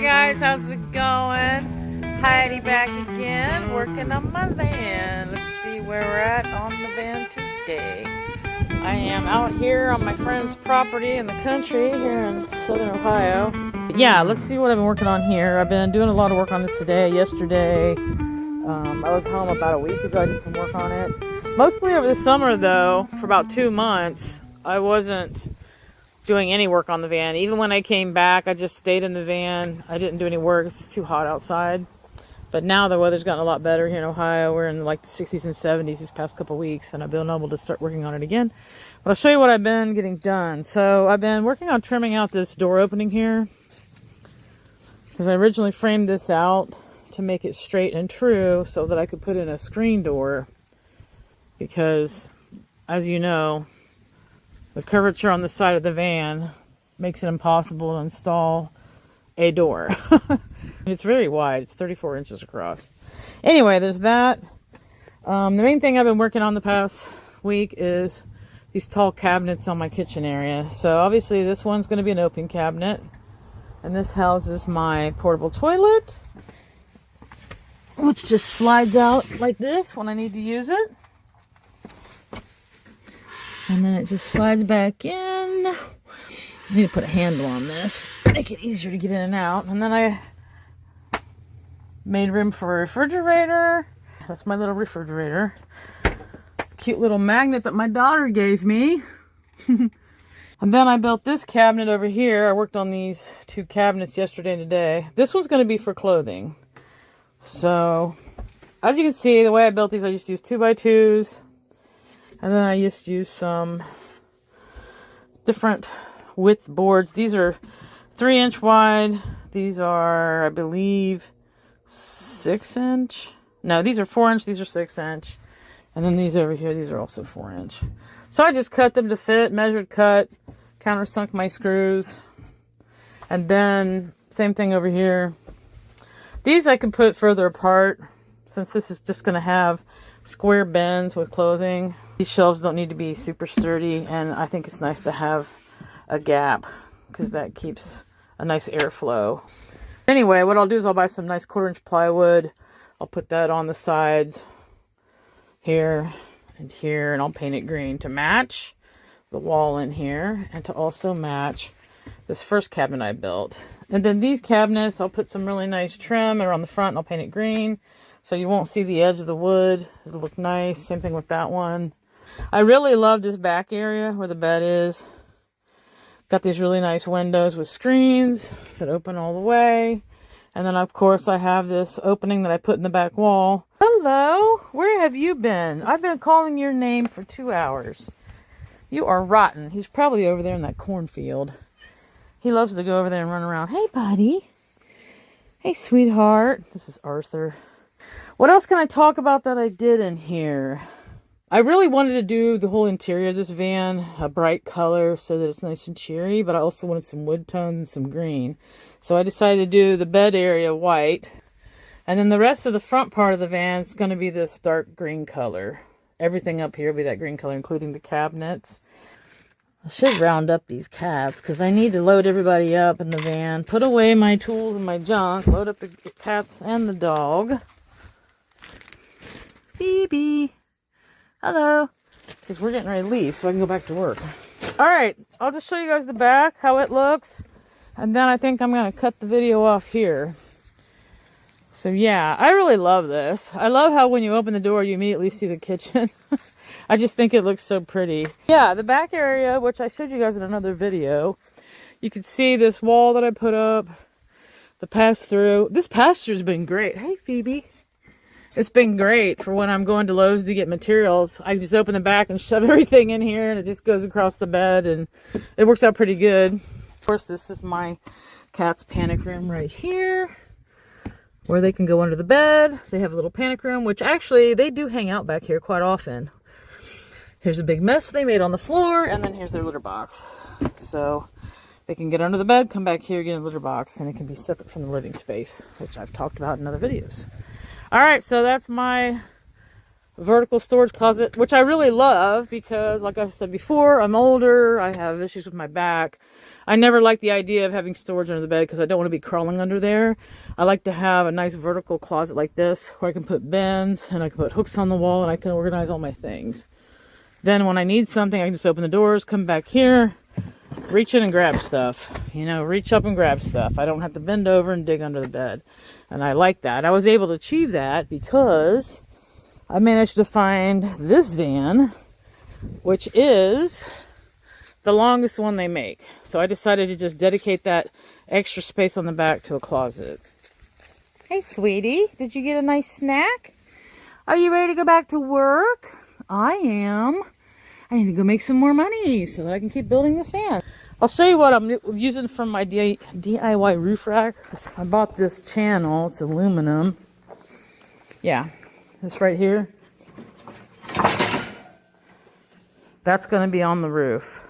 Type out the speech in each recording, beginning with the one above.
guys, how's it going? Heidi back again, working on my van. Let's see where we're at on the van today. I am out here on my friend's property in the country here in southern Ohio. Yeah, let's see what I've been working on here. I've been doing a lot of work on this today. Yesterday, I was home about a week ago. I did some work on it. Mostly over the summer, though, for about 2 months, I wasn't doing any work on the van. Even when I came back, I just stayed in the van. I didn't do any work. It's just too hot outside. But now the weather's gotten a lot better here in Ohio. We're in like the 60s and 70s these past couple weeks, and I've been able to start working on it again. But I'll show you what I've been getting done. So I've been working on trimming out this door opening here, because I originally framed this out to make it straight and true so that I could put in a screen door, because as you know, the curvature on the side of the van makes it impossible to install a door. It's very wide. It's 34 inches across. Anyway, there's that. The main thing I've been working on the past week is these tall cabinets on my kitchen area. So obviously this one's going to be an open cabinet. And this houses my portable toilet, which just slides out like this when I need to use it. And then it just slides back in. I need to put a handle on this, make it easier to get in and out. And then I made room for a refrigerator. That's my little refrigerator. Cute little magnet that my daughter gave me. And then I built this cabinet over here. I worked on these 2 cabinets yesterday and today. This one's going to be for clothing. So, as you can see, the way I built these, I just used 2x2s. And then I just used some different width boards. These are 3-inch wide. These are, I believe, 6-inch. No, these are 4-inch. These are 6-inch. And then these over here, these are also 4-inch. So I just cut them to fit, measured cut, countersunk my screws. And then, same thing over here. These I can put further apart, since this is just going to have square bins with clothing. These shelves don't need to be super sturdy, and I think it's nice to have a gap, because that keeps a nice airflow. Anyway, what I'll do is I'll buy some nice 1/4-inch plywood. I'll put that on the sides here and here, and I'll paint it green to match the wall in here, and to also match this first cabinet I built. And then these cabinets, I'll put some really nice trim around the front, and I'll paint it green, so you won't see the edge of the wood. It'll look nice. Same thing with that one. I really love this back area where the bed is. Got these really nice windows with screens that open all the way. And then, of course, I have this opening that I put in the back wall. Hello, where have you been? I've been calling your name for 2 hours. You are rotten. He's probably over there in that cornfield. He loves to go over there and run around. Hey, buddy. Hey, sweetheart. This is Arthur. What else can I talk about that I did in here? I really wanted to do the whole interior of this van a bright color so that it's nice and cheery, but I also wanted some wood tones and some green. So I decided to do the bed area white. And then the rest of the front part of the van is going to be this dark green color. Everything up here will be that green color, including the cabinets. I should round up these cats, because I need to load everybody up in the van, put away my tools and my junk, load up the cats and the dog. Phoebe. Hello. Because we're getting ready to leave so I can go back to work. Alright, I'll just show you guys the back, how it looks. And then I think I'm going to cut the video off here. So yeah, I really love this. I love how when you open the door you immediately see the kitchen. I just think it looks so pretty. Yeah, the back area, which I showed you guys in another video. You can see this wall that I put up. The pass-through. This pass-through's been great. Hey, Phoebe. It's been great for when I'm going to Lowe's to get materials. I just open the back and shove everything in here, and it just goes across the bed, and it works out pretty good. Of course, this is my cat's panic room right here, where they can go under the bed. They have a little panic room, which actually they do hang out back here quite often. Here's a big mess they made on the floor, and then here's their litter box. So they can get under the bed, come back here, get in the litter box, and it can be separate from the living space, which I've talked about in other videos. Alright, so that's my vertical storage closet, which I really love because, like I've said before, I'm older, I have issues with my back. I never like the idea of having storage under the bed because I don't want to be crawling under there. I like to have a nice vertical closet like this where I can put bins and I can put hooks on the wall and I can organize all my things. Then when I need something, I can just open the doors, come back here, reach in and grab stuff. You know, reach up and grab stuff. I don't have to bend over and dig under the bed. And I like that. I was able to achieve that because I managed to find this van, which is the longest one they make. So I decided to just dedicate that extra space on the back to a closet. Hey, sweetie, did you get a nice snack? Are you ready to go back to work? I am. I need to go make some more money so that I can keep building this van. I'll show you what I'm using from my DIY roof rack. I bought this channel. It's aluminum. Yeah, this right here. That's going to be on the roof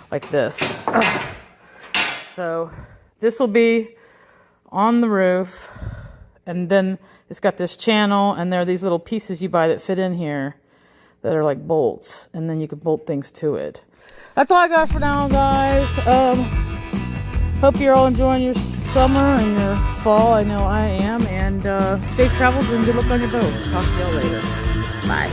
like this. So this will be on the roof, and then it's got this channel, and there are these little pieces you buy that fit in here that are like bolts, and then you can bolt things to it. That's all I got for now, guys. Hope you're all enjoying your summer and your fall. I know I am. And safe travels and good luck on your boats. Talk to y'all later. Bye.